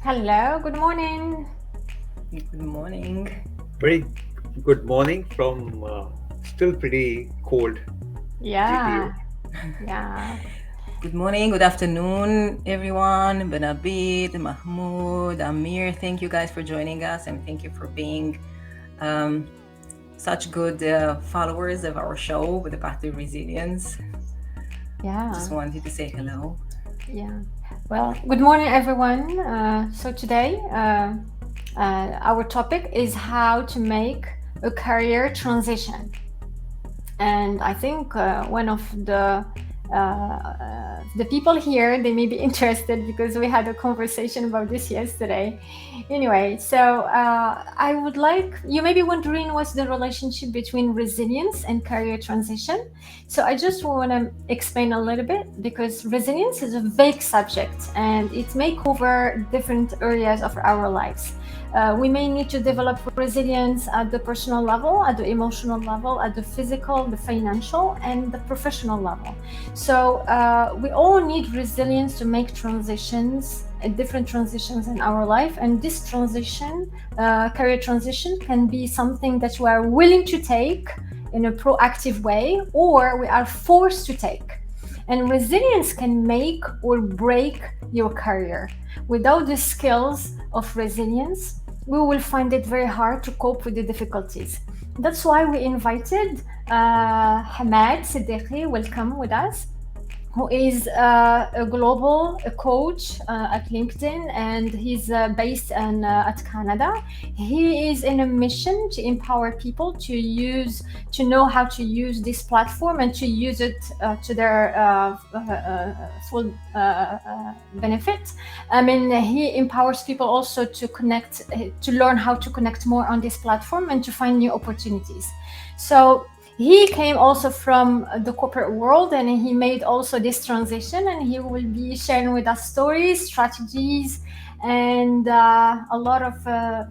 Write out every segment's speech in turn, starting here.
Hello, good morning. Good morning. Very good morning from still pretty cold Yeah, GTA. yeah, Good morning, good afternoon, everyone. Benabid, Mahmoud, Amir, thank you guys for joining us and thank you for being um, such good followers of our show with the Path to Resilience. yeah, Just wanted to say hello. yeah. Well, good morning, everyone. So today, our topic is how to make a career transition. And I think one of the people here, they may be interested because we had a conversation about this yesterday. Anyway, so I would like, you may be wondering what's the relationship between resilience and career transition. So I just want to explain a little bit because resilience is a vague subject and it may cover different areas of our lives. We may need to develop resilience at the personal level, at the emotional level, at the physical, the financial, and the professional level. So we all need resilience to make transitions, different transitions in our life. And this transition, career transition, can be something that we are willing to take in a proactive way, or we are forced to take. And resilience can make or break your career. Without the skills of resilience, we will find it very hard to cope with the difficulties. That's why we invited Hamad Siddiqui, welcome with us, who is a global coach at LinkedIn, and he's based at Canada. He is in a mission to empower people to know how to use this platform and to use it to their full benefit. I mean, he empowers people also to connect, to learn how to connect more on this platform and to find new opportunities. So he came also from the corporate world and he made also this transition, and he will be sharing with us stories, strategies, and a lot of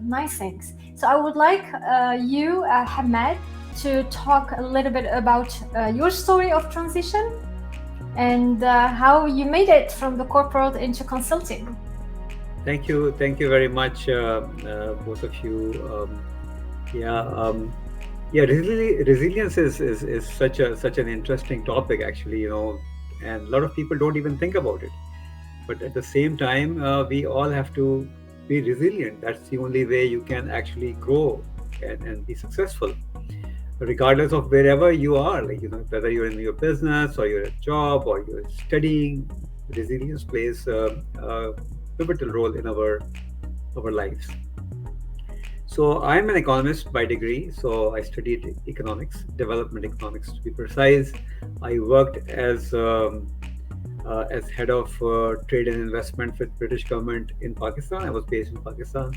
nice things. So I would like you, Hamad, to talk a little bit about your story of transition and how you made it from the corporate into consulting. Thank you very much, both of you. Yeah, resilience is such an interesting topic, actually. And a lot of people don't even think about it. But at the same time, we all have to be resilient. That's the only way you can actually grow and be successful, regardless of wherever you are, like whether you're in your business or you're at job or you're studying. Resilience plays a pivotal role in our lives. So I'm an economist by degree, so I studied economics, development economics to be precise. I worked as head of trade and investment with British government in Pakistan. I was based in Pakistan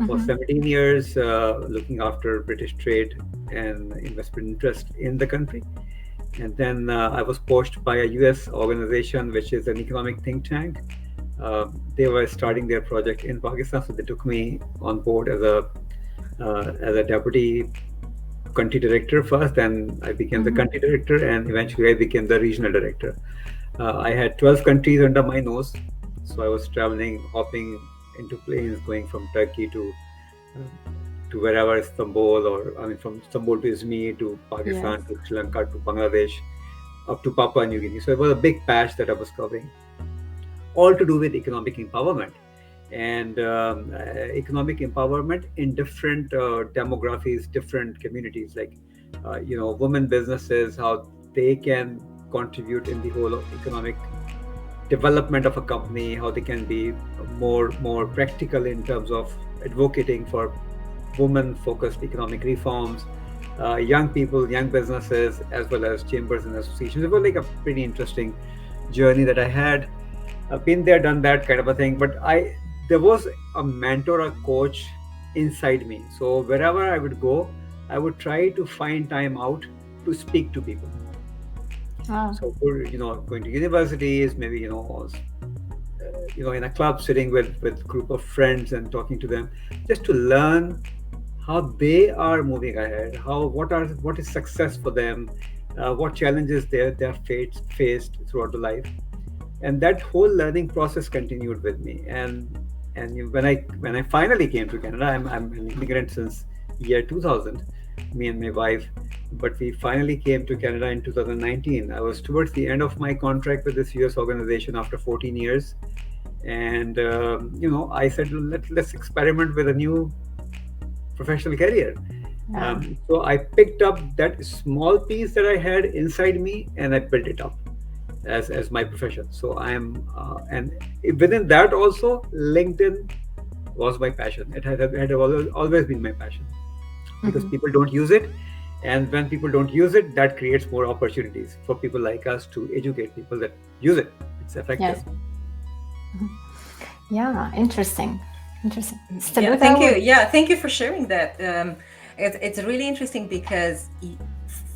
for Mm-hmm. 17 years, looking after British trade and investment interest in the country. And then I was poached by a US organization, which is an economic think tank. They were starting their project in Pakistan, so they took me on board as a deputy country director first. Then I became the Mm-hmm. country director, and eventually I became the regional director. I had 12 countries under my nose, so I was traveling, hopping into planes, going from Turkey to wherever, Istanbul, or I mean from Istanbul to Izmir to Yes. Pakistan to Sri Lanka to Bangladesh, up to Papua New Guinea. So it was a big patch that I was covering, all to do with economic empowerment and economic empowerment in different demographies, different communities, like women businesses, how they can contribute in the whole of economic development of a company, how they can be more practical in terms of advocating for women focused economic reforms, young people, young businesses, as well as chambers and associations. It was like a pretty interesting journey that I had. I've been there, done that kind of a thing. But there was a mentor, a coach inside me. So wherever I would go, I would try to find time out to speak to people. Oh, So going to universities, maybe in a club, sitting with group of friends and talking to them, just to learn how they are moving ahead, what is success for them, what challenges they're faced throughout the life. And that whole learning process continued with me. And And when I finally came to Canada, I'm an immigrant since year 2000, me and my wife, but we finally came to Canada in 2019. I was towards the end of my contract with this US organization after 14 years, and I said, let's experiment with a new professional career. Yeah. So I picked up that small piece that I had inside me and I built it up as my profession. So and within that also, LinkedIn was my passion. It had always been my passion because Mhm. people don't use it. And when people don't use it, that creates more opportunities for people like us to educate people that use it. It's effective. Yes. Yeah, interesting. Interesting. Yeah, Steluta thank you. would. Yeah, thank you for sharing that. It's really interesting because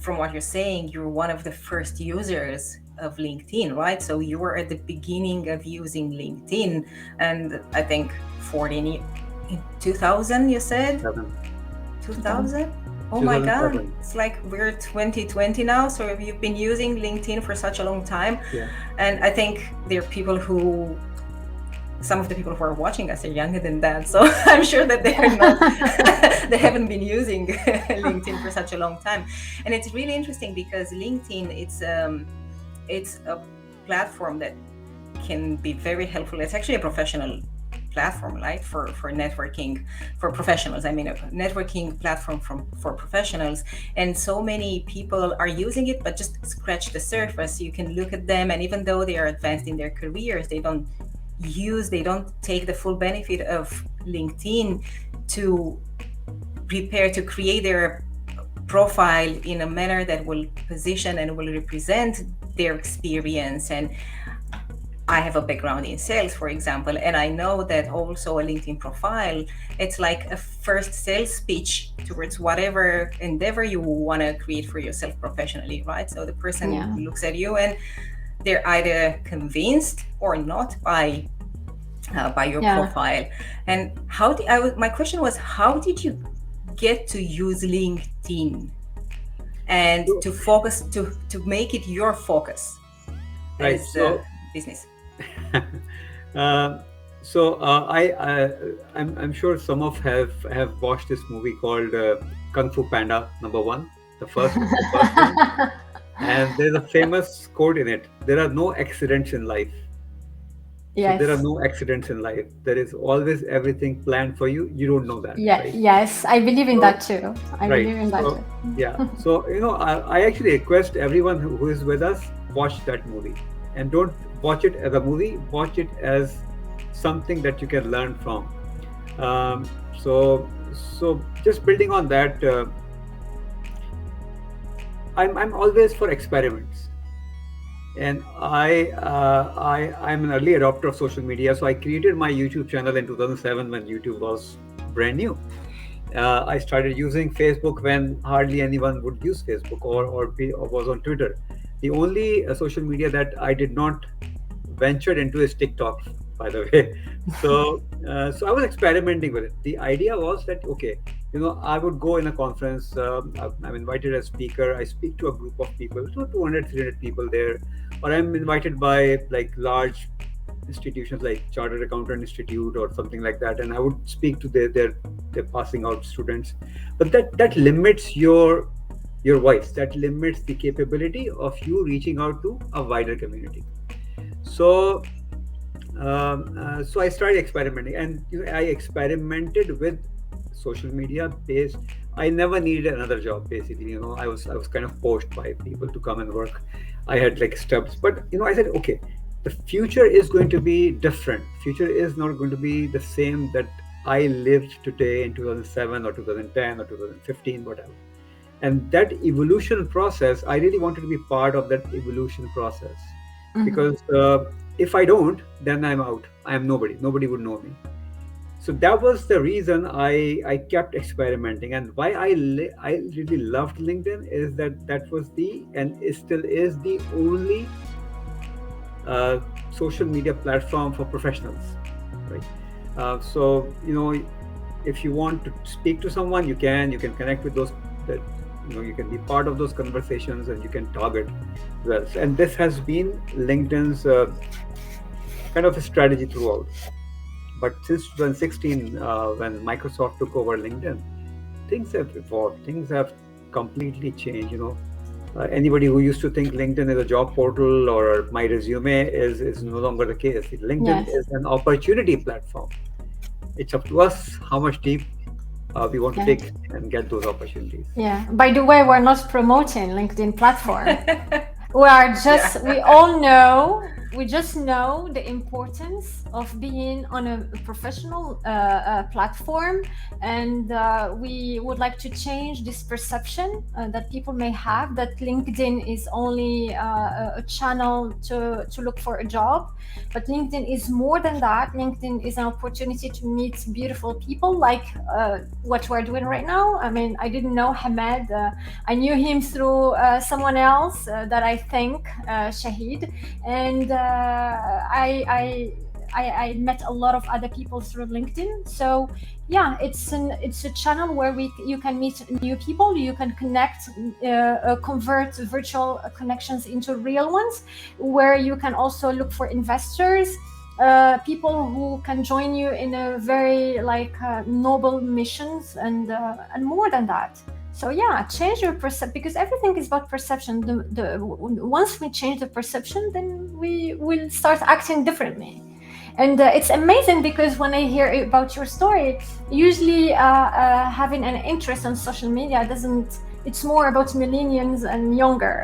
from what you're saying, you're one of the first users of LinkedIn, right? So you were at the beginning of using LinkedIn, and I think 2000, you said? 2000? Oh my God, 2007. it's like we're 2020 now. So you've been using LinkedIn for such a long time. Yeah. And I think there are people some of the people who are watching us are younger than that. So I'm sure that they're not, they haven't been using LinkedIn for such a long time. And it's really interesting because LinkedIn, it's a platform that can be very helpful. It's actually a professional platform, right? For networking, for professionals. I mean, a networking platform for professionals. And so many people are using it, but just scratch the surface. You can look at them, and even though they are advanced in their careers, they don't take the full benefit of LinkedIn to prepare to create their profile in a manner that will position and will represent their experience. And I have a background in sales, for example, and I know that also a LinkedIn profile, it's like a first sales pitch towards whatever endeavor you want to create for yourself professionally, right? So the person Yeah. looks at you and they're either convinced or not by your Yeah. profile. And my question was, how did you get to use LinkedIn and to focus to make it your focus Right. as a business? I'm sure some of have watched this movie called Kung Fu Panda #1, the first one, and there's a famous quote in it: "There are no accidents in life." So there are Yes. no accidents in life. There is always everything planned for you. You don't know that, Yeah. right? Yes. I believe in So, that too. I right. believe in that So too. yeah. So I actually request everyone who is with us, watch that movie, and don't watch it as a movie. Watch it as something that you can learn from. Um, so just building on that, I'm always for experiments, and I'm an early adopter of social media. So I created my YouTube channel in 2007 when YouTube was brand new. I started using Facebook when hardly anyone would use Facebook or was on Twitter. The only social media that I did not ventured into is TikTok, by the way. So I was experimenting with it. The idea was that okay, I would go in a conference. I'm invited as speaker. I speak to a group of people, so 200, 300 people there, or I'm invited by like large institutions like Chartered Accountant Institute or something like that, and I would speak to their passing out students. But that limits your voice. That limits the capability of you reaching out to a wider community. So I started experimenting, and I experimented with social media based. I never needed another job. Basically, I was kind of poached by people to come and work. I had like stubs, but I said, okay, the future is going to be different. Future is not going to be the same that I lived today in 2007 or 2010 or 2015, whatever. And that evolution process, I really wanted to be part of that evolution process, because if I don't, then I'm out. I am nobody. Nobody would know me. So that was the reason I kept experimenting. And why I really loved LinkedIn is that was and it still is the only social media platform for professionals, right? So if you want to speak to someone, you can connect with those that you can be part of those conversations, and you can target well. And this has been LinkedIn's kind of a strategy throughout. But since 2016, when Microsoft took over LinkedIn, things have evolved. Things have completely changed. Anybody who used to think LinkedIn is a job portal or my resume is no longer the case. LinkedIn Yes. is an opportunity platform. It's up to us how much deep we want to Yeah. dig and get those opportunities. Yeah. By the way, we're not promoting LinkedIn platform. We are just, we Yeah. all know, we just know the importance of being on a professional platform. And we would like to change this perception that people may have that LinkedIn is only a channel to look for a job. But LinkedIn is more than that. LinkedIn is an opportunity to meet beautiful people like what we're doing right now. I mean, I didn't know Hamed. I knew him through someone else that I think, Shahid, and I met a lot of other people through LinkedIn. So yeah, it's a channel where you can meet new people, you can connect, convert virtual connections into real ones, where you can also look for investors. People who can join you in a very noble missions and more than that. So yeah, change your perception, because everything is about perception. Once we change the perception, then we will start acting differently. And it's amazing because when I hear about your story, usually having an interest on social media doesn't. It's more about millennials and younger,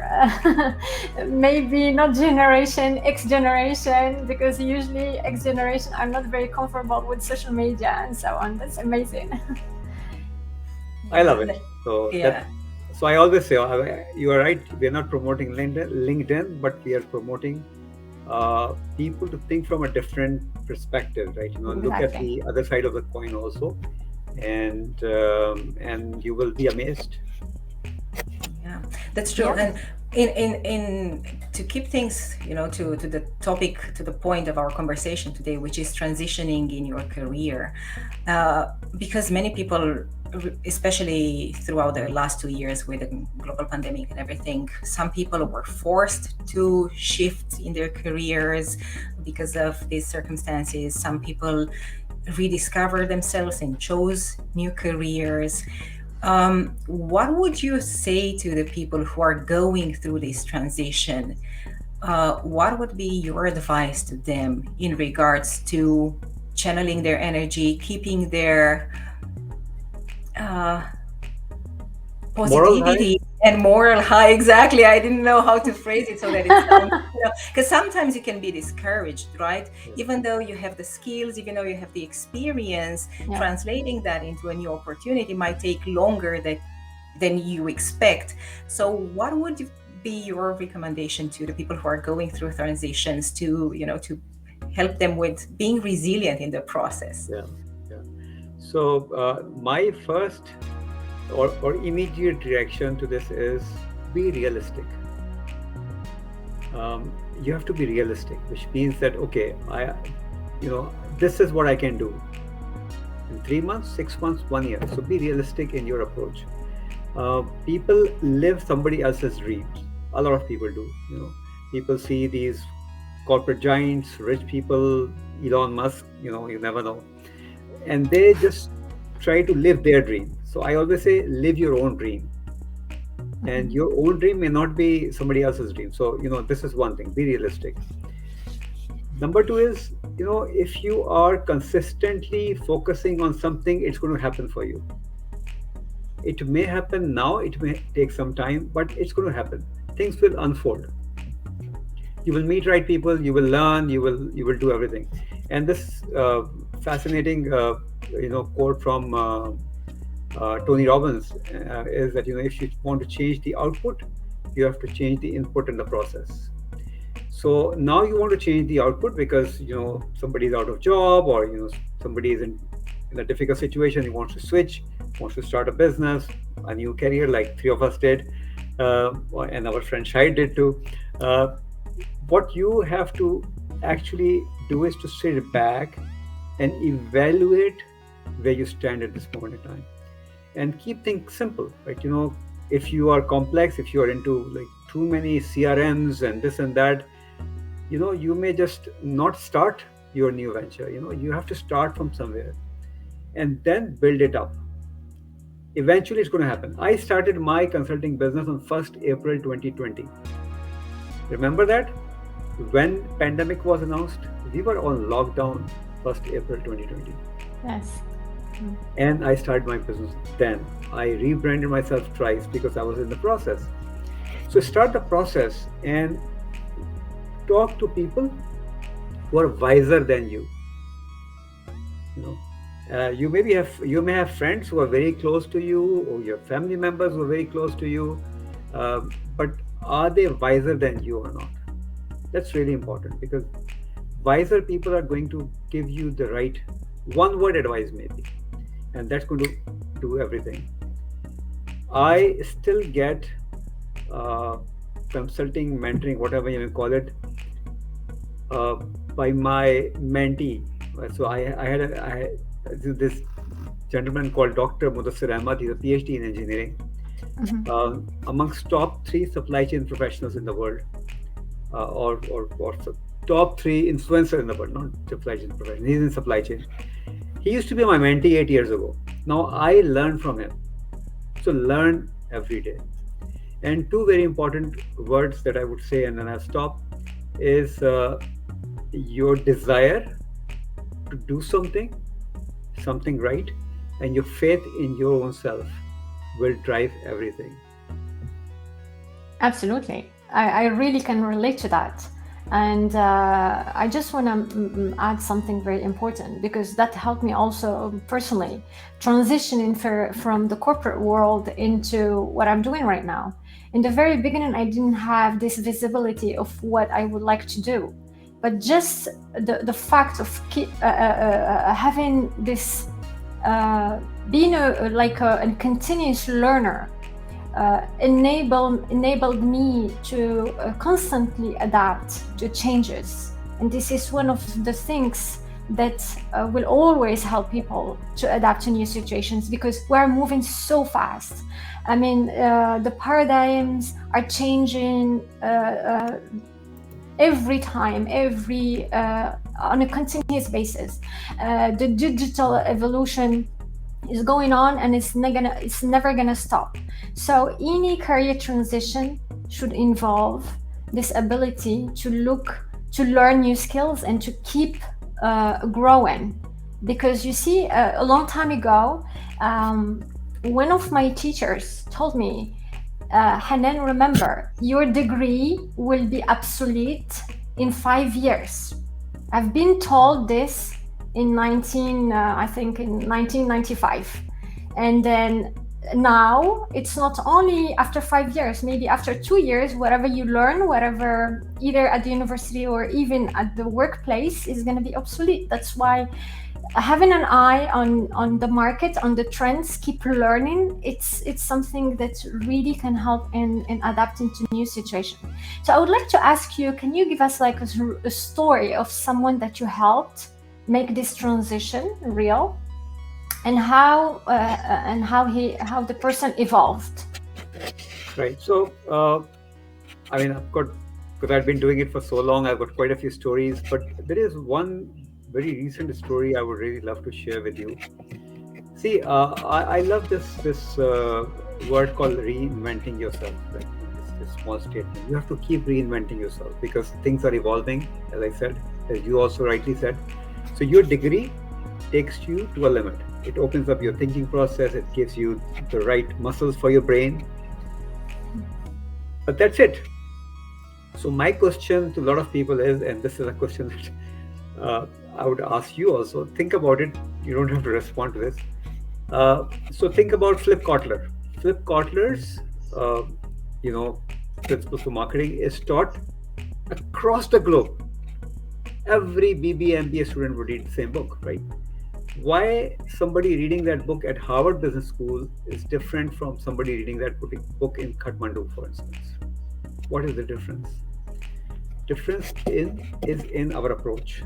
maybe not generation X generation, because usually X generation are not very comfortable with social media and so on. That's amazing. I love Yeah. it. So Yeah. so I always say, you are right. We are not promoting LinkedIn, but we are promoting people to think from a different perspective, right? Look at Exactly. the other side of the coin also, and you will be amazed. Yeah, that's true. Yeah. And in to keep things, to the topic, to the point of our conversation today, which is transitioning in your career, because many people, especially throughout the last 2 years with the global pandemic and everything, some people were forced to shift in their careers because of these circumstances. Some people rediscovered themselves and chose new careers. What would you say to the people who are going through this transition? What would be your advice to them in regards to channeling their energy, keeping their uh, Moral high. positivity and moral high? Exactly. I didn't know how to phrase it so that it sounds, because sometimes you can be discouraged, right? Yeah. Even though you have the skills, even though you have the experience, Yeah. translating that into a new opportunity might take longer than you expect. So what would be your recommendation to the people who are going through transitions to help them with being resilient in the process? Yeah, yeah. So my first or immediate reaction to this is be realistic. You have to be realistic, which means that okay, this is what I can do in 3 months, 6 months, 1 year. So be realistic in your approach. People live somebody else's dreams. A lot of people do. People see these corporate giants, rich people, Elon Musk. You never know, and they just try to live their dream. So I always say, live your own dream, and your own dream may not be somebody else's dream. So this is one thing. Be realistic. Number two is, if you are consistently focusing on something, it's going to happen for you. It may happen now, it may take some time, but it's going to happen. Things will unfold. You will meet right people, you will learn, you will do everything. And this fascinating quote from Tony Robbins is that if you want to change the output, you have to change the input in the process. So now you want to change the output because somebody is out of job, or somebody is in a difficult situation. He wants to switch, wants to start a business, a new career, like three of us did, and our friend Shai did too. What you have to actually do is to sit back and evaluate where you stand at this moment in time, and keep things simple, right? If you are complex, if you are into like too many CRMs and this and that, you may just not start your new venture. You have to start from somewhere and then build it up. Eventually, it's going to happen. I started my consulting business on 1st April 2020. Remember that? When pandemic was announced, we were on lockdown 1st April 2020. Yes. And I started my business then. I rebranded myself twice because I was in the process. So start the process and talk to people who are wiser than you. You know, you may have friends who are very close to you, or your family members who are very close to you, but are they wiser than you or not? That's really important, because wiser people are going to give you the right one word advice, maybe, and that's going to do everything. I still get uh, consulting, mentoring, whatever you may call it, uh, by my mentee. So I had this gentleman called Dr. Mudassir Ahmad. He's a PhD in engineering, amongst top three supply chain professionals in the world, or top three influencers in the world, not supply chain professional. He's in supply chain. He used to be my mentee 8 years ago. Now I learn from him. So learn every day. And two very important words that I would say, and then I'll stop, is your desire to do something right, and your faith in your own self will drive everything. Absolutely. I really can relate to that. And I just want to add something very important, because that helped me also personally transitioning from the corporate world into what I'm doing right now. In the very beginning, I didn't have this visibility of what I would like to do. But just the fact of having this, being a continuous learner, enabled me to constantly adapt to changes. And this is one of the things that will always help people to adapt to new situations, because we're moving so fast. I mean, the paradigms are changing every time, on a continuous basis. The digital evolution is going on, and it's never gonna stop. So any career transition should involve this ability to learn new skills and to keep growing. Because you see, a long time ago, one of my teachers told me, Hanane, remember, your degree will be obsolete in 5 years. I've been told this in 1995. And then now it's not only after 5 years, maybe after 2 years, whatever you learn, whatever, either at the university or even at the workplace, is going to be obsolete. That's why having an eye on the market, on the trends, keep learning, it's something that really can help in adapting to new situations. So I would like to ask you, can you give us like a story of someone that you helped make this transition real, and how the person evolved? Right. So, I mean, because I've been doing it for so long, I've got quite a few stories, but there is one very recent story I would really love to share with you. See, I love this word called reinventing yourself. Right? This small statement. You have to keep reinventing yourself, because things are evolving, as I said, as you also rightly said. So your degree takes you to a limit. It opens up your thinking process. It gives you the right muscles for your brain. But that's it. So my question to a lot of people is, and this is a question that I would ask you also, think about it. You don't have to respond to this. So think about Flip Kotler. Flip Kotler's, Principles for Marketing is taught across the globe. Every BBA MBA student would read the same book, right? Why somebody reading that book at Harvard Business School is different from somebody reading that book in Kathmandu, for instance? What is the difference? Difference is in our approach.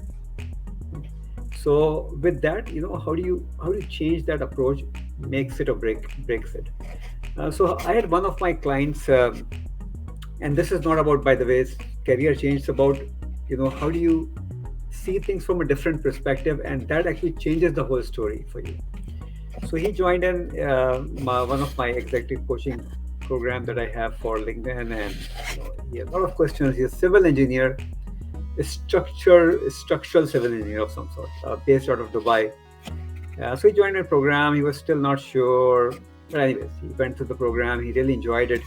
So with that, how do you change that approach? Makes it or breaks it. So I had one of my clients, and this is not about, by the way, career change. It's about how do you see things from a different perspective, and that actually changes the whole story for you. So he joined in one of my executive coaching program that I have for LinkedIn, and he had a lot of questions. He's a civil engineer, a structural civil engineer of some sort, based out of Dubai. So he joined my program. He was still not sure, but anyways, he went through the program. He really enjoyed it.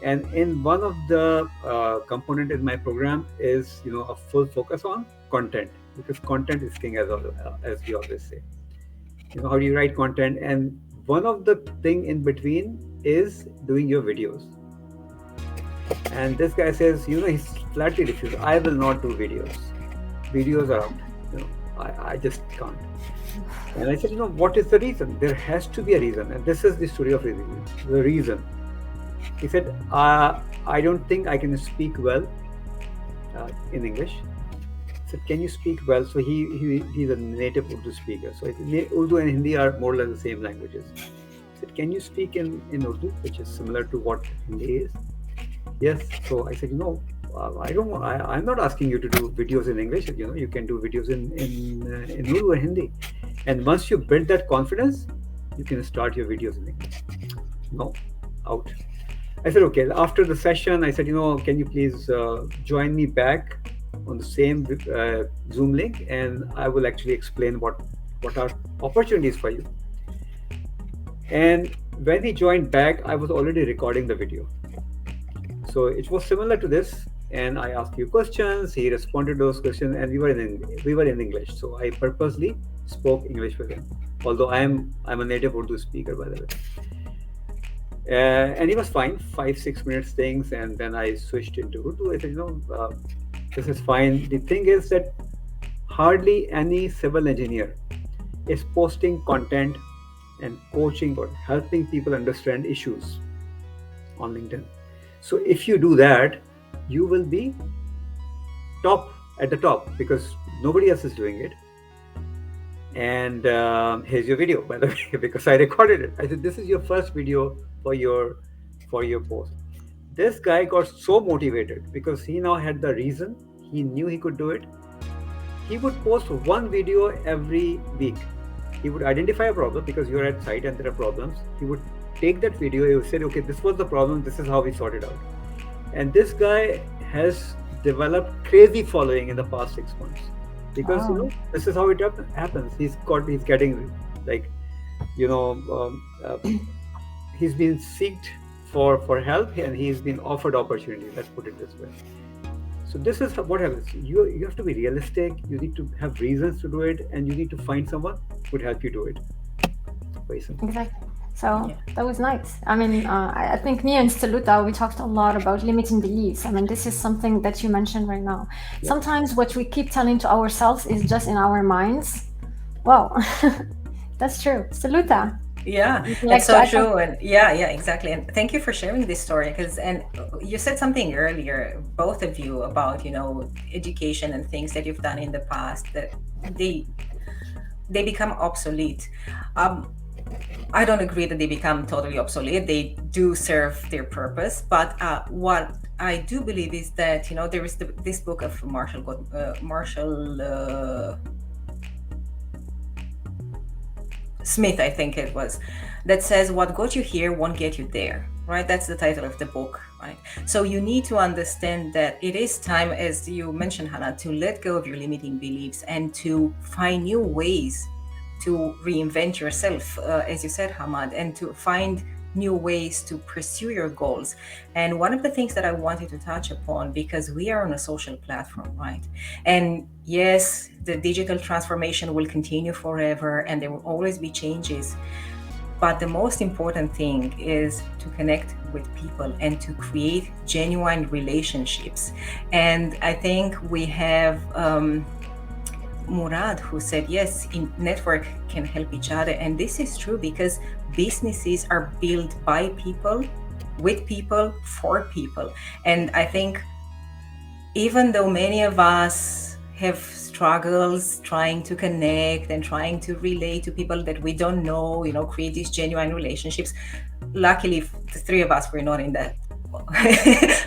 And in one of the component in my program is a full focus on content, because content is king, as we always say. How do you write content? And one of the thing in between is doing your videos. And this guy says, he's flatly refused. I will not do videos. Videos are out. I just can't. And I said, what is the reason? There has to be a reason. And this is the story of resilience. The reason. He said, I don't think I can speak well in English. I said, can you speak well? So he's a native Urdu speaker. So Urdu and Hindi are more or less the same languages. I said, can you speak in Urdu, which is similar to what Hindi is? Yes. So I said, I'm not asking you to do videos in English. You can do videos in Urdu and Hindi. And once you build that confidence, you can start your videos in English. No, out. I said, okay. After the session, I said, can you please join me back on the same Zoom link, and I will actually explain what are opportunities for you. And when he joined back, I was already recording the video. So it was similar to this, and I asked you questions. He responded to those questions, and we were in English. So I purposely spoke English with him, although I'm a native Urdu speaker, by the way. And he was fine, 5-6 minutes things, and then I switched into Urdu. I said, this is fine. The thing is that hardly any civil engineer is posting content and coaching or helping people understand issues on LinkedIn. So if you do that, you will be at the top, because nobody else is doing it. And here's your video, by the way, because I recorded it. I said, this is your first video for your post. This guy got so motivated because he now had the reason. He knew he could do it. He would post one video every week. He would identify a problem, because you're at site and there are problems. He would take that video. He would say, okay, this was the problem. This is how we sorted out. And this guy has developed crazy following in the past 6 months, because this is how it happens. He's getting he's been seeked for help, and he's been offered opportunity. Let's put it this way. So this is what happens. You have to be realistic. You need to have reasons to do it, and you need to find someone who would help you do it. Very simple. Exactly. So that was nice. I mean, I think me and Steluta, we talked a lot about limiting beliefs. I mean, this is something that you mentioned right now. Yeah. Sometimes what we keep telling to ourselves is just in our minds. Wow, that's true. Steluta. Yeah, it's so true. And yeah, exactly. And thank you for sharing this story, and you said something earlier, both of you, about, education and things that you've done in the past, that they become obsolete. I don't agree that they become totally obsolete. They do serve their purpose. But what I do believe is that, there is this book of Marshall Smith, I think it was, that says what got you here won't get you there, right? That's the title of the book, right? So you need to understand that it is time, as you mentioned, Hannah, to let go of your limiting beliefs and to find new ways to reinvent yourself, as you said, Hamad, and to find new ways to pursue your goals. And one of the things that I wanted to touch upon, because we are on a social platform, right? And yes, the digital transformation will continue forever, and there will always be changes. But the most important thing is to connect with people and to create genuine relationships. And I think we have Murad, who said, yes, network can help each other. And this is true, because businesses are built by people, with people, for people. And I think even though many of us have struggles trying to connect and trying to relate to people that we don't know, create these genuine relationships, luckily the three of us were not in that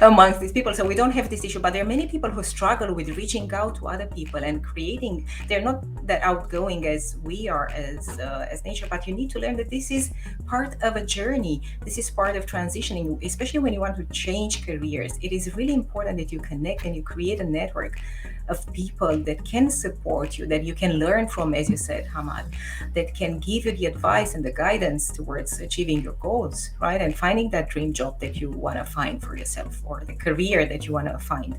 amongst these people. So we don't have this issue, but there are many people who struggle with reaching out to other people and creating. They're not that outgoing as we are as nature, but you need to learn that this is part of a journey. This is part of transitioning, especially when you want to change careers. It is really important that you connect and you create a network of people that can support you, that you can learn from, as you said, Hamad, that can give you the advice and the guidance towards achieving your goals, right? And finding that dream job that you want to find for yourself, or the career that you want to find.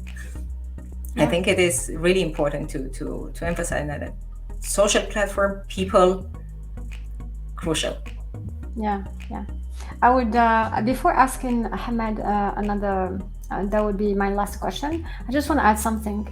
I think it is really important to emphasize that social platform, people, crucial. Yeah, yeah. I would, before asking Ahmed another, that would be my last question. I just want to add something.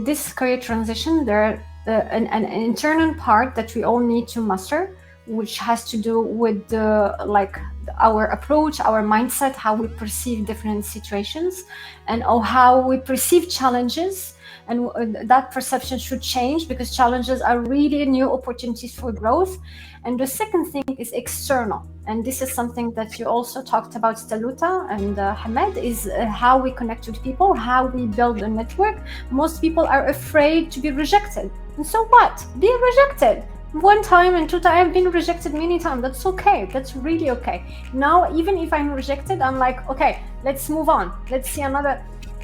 This career transition, there an internal part that we all need to master, which has to do with our approach, our mindset, how we perceive different situations, and how we perceive challenges. And that perception should change, because challenges are really new opportunities for growth. And the second thing is external. And this is something that you also talked about, Steluta and Hamed, is how we connect with people, how we build a network. Most people are afraid to be rejected. And so what? Be rejected. One time and two times. I've been rejected many times. That's okay. That's really okay. Now, even if I'm rejected, I'm like, okay, let's move on. Let's see another.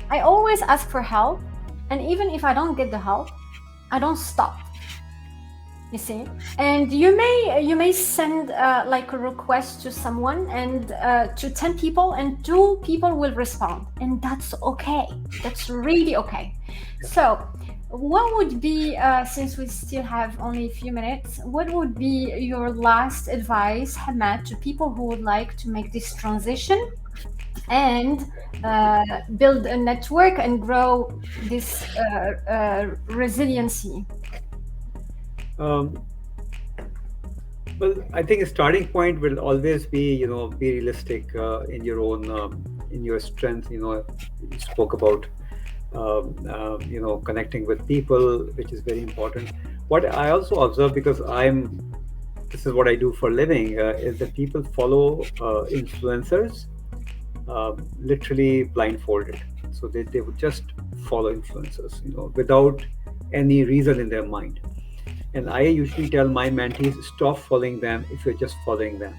I always ask for help. And even if I don't get the help, I don't stop. You see, and you may send like a request to someone, and to 10 people, and 2 people will respond, and that's okay. That's really okay. So what would be, since we still have only a few minutes, what would be your last advice, Hamad, to people who would like to make this transition and build a network and grow this resiliency? Well, I think a starting point will always be, be realistic in your own, in your strength. You spoke about, connecting with people, which is very important. What I also observe, because this is what I do for a living, is that people follow influencers literally blindfolded. So they would just follow influencers, without any reason in their mind. And I usually tell my mentees, stop following them if you're just following them.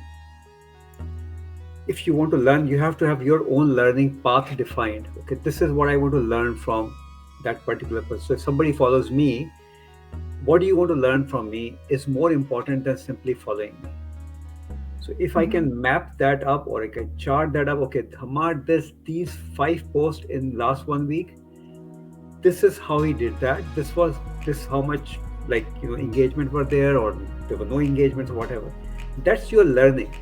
If you want to learn, you have to have your own learning path defined. Okay, this is what I want to learn from that particular person. So if somebody follows me, what do you want to learn from me is more important than simply following me. So if I can map that up, or I can chart that up, okay, Hamad, these 5 posts in last 1 week, this is how he did that. This how much engagement were there, or there were no engagements, or whatever. That's your learning,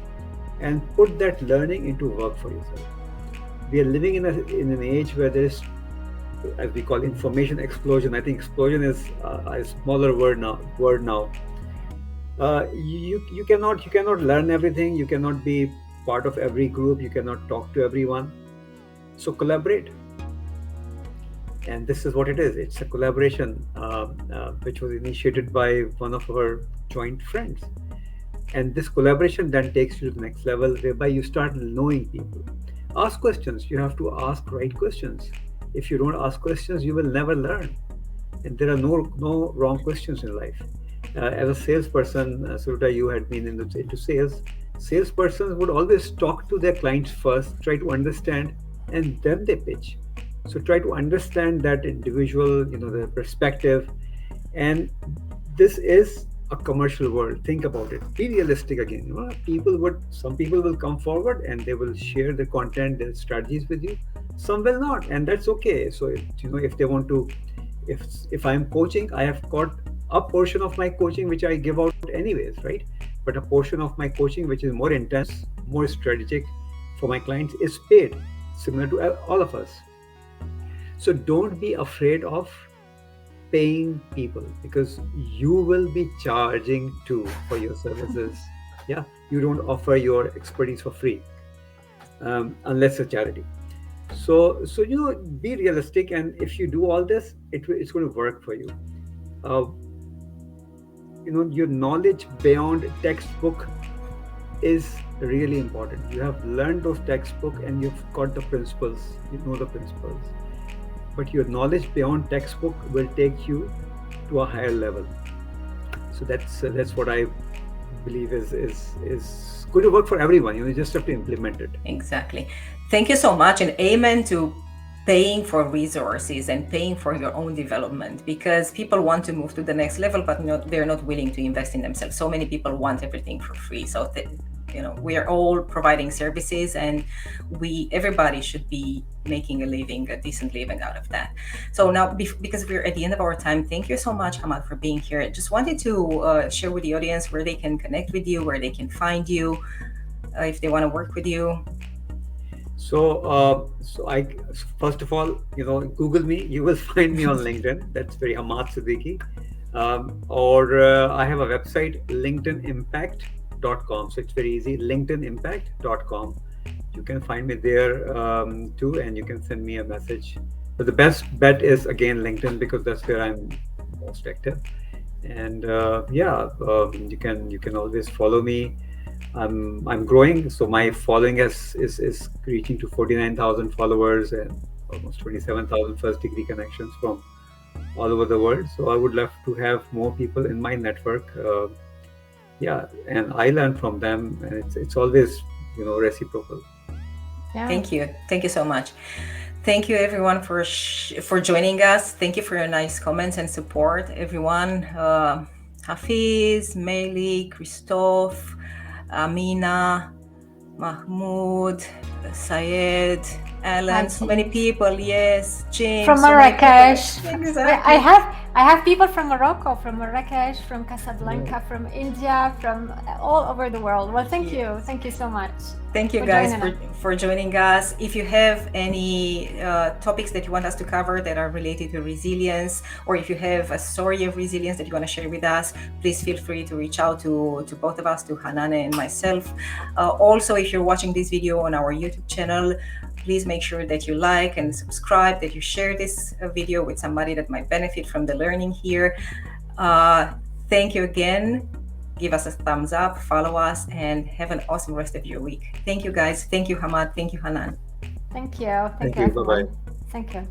and put that learning into work for yourself. We are living in an age where there is, as we call, information explosion. I think explosion is a smaller word now. You cannot learn everything. You cannot be part of every group. You cannot talk to everyone. So collaborate. And this is what it is. It's a collaboration which was initiated by one of our joint friends. And this collaboration then takes you to the next level, whereby you start knowing people. Ask questions. You have to ask right questions. If you don't ask questions, you will never learn. And there are no wrong questions in life. As a salesperson, Steluta, you had been into sales. Salespersons would always talk to their clients first, try to understand, and then they pitch. So try to understand that individual, their perspective. And this is a commercial world. Think about it. Be realistic again. Some people will come forward and they will share their content, their strategies with you. Some will not, and that's okay. So if they want to, if I'm coaching, I have got a portion of my coaching which I give out anyways, right? But a portion of my coaching which is more intense, more strategic for my clients is paid, similar to all of us. So don't be afraid of paying people, because you will be charging too for your services. Yeah, you don't offer your expertise for free, unless it's a charity. So be realistic, and if you do all this, it's going to work for you. Your knowledge beyond textbook is really important. You have learned those textbook and you've got the principles, you know the principles, but your knowledge beyond textbook will take you to a higher level. So that's what I believe is going to work for everyone. You just have to implement it. Exactly. Thank you so much, and amen to paying for resources and paying for your own development, because people want to move to the next level, but they're not willing to invest in themselves. So many people want everything for free. So we are all providing services, and everybody should be making a decent living out of that. So now, because we're at the end of our time, thank you so much, Hamad, for being here. I just wanted to share with the audience where they can connect with you, where they can find you, if they want to work with you. So I first of all, Google me. You will find me on LinkedIn. That's very Hamad Siddiqui. Or I have a website, linkedinimpact.com. So it's very easy, linkedinimpact.com. You can find me there too, and you can send me a message. But the best bet is again LinkedIn, because that's where I'm most active. And you can always follow me. I'm growing, so my following is reaching to 49,000 followers and almost 27,000 first degree connections from all over the world. So I would love to have more people in my network. And I learn from them, and it's always reciprocal. Yeah. Thank you so much. Thank you everyone for joining us. Thank you for your nice comments and support, everyone. Hafiz, Meili, Christophe, Amina, Mahmoud, Syed, Alan, so many people. Yes, James from so Marrakesh. Exactly. I have people from Morocco, from Marrakesh, from Casablanca, from India, from all over the world. Well, thank you so much. Thank you guys for joining us. If you have any topics that you want us to cover that are related to resilience, or if you have a story of resilience that you want to share with us, please feel free to reach out to both of us, to Hanane and myself. Also, if you're watching this video on our YouTube channel, please make sure that you like and subscribe, that you share this video with somebody that might benefit from the learning here. Thank you again. Give us a thumbs up, follow us, and have an awesome rest of your week. Thank you, guys. Thank you, Hamad. Thank you, Hanane. Thank you. Thank you. Bye-bye. Thank you.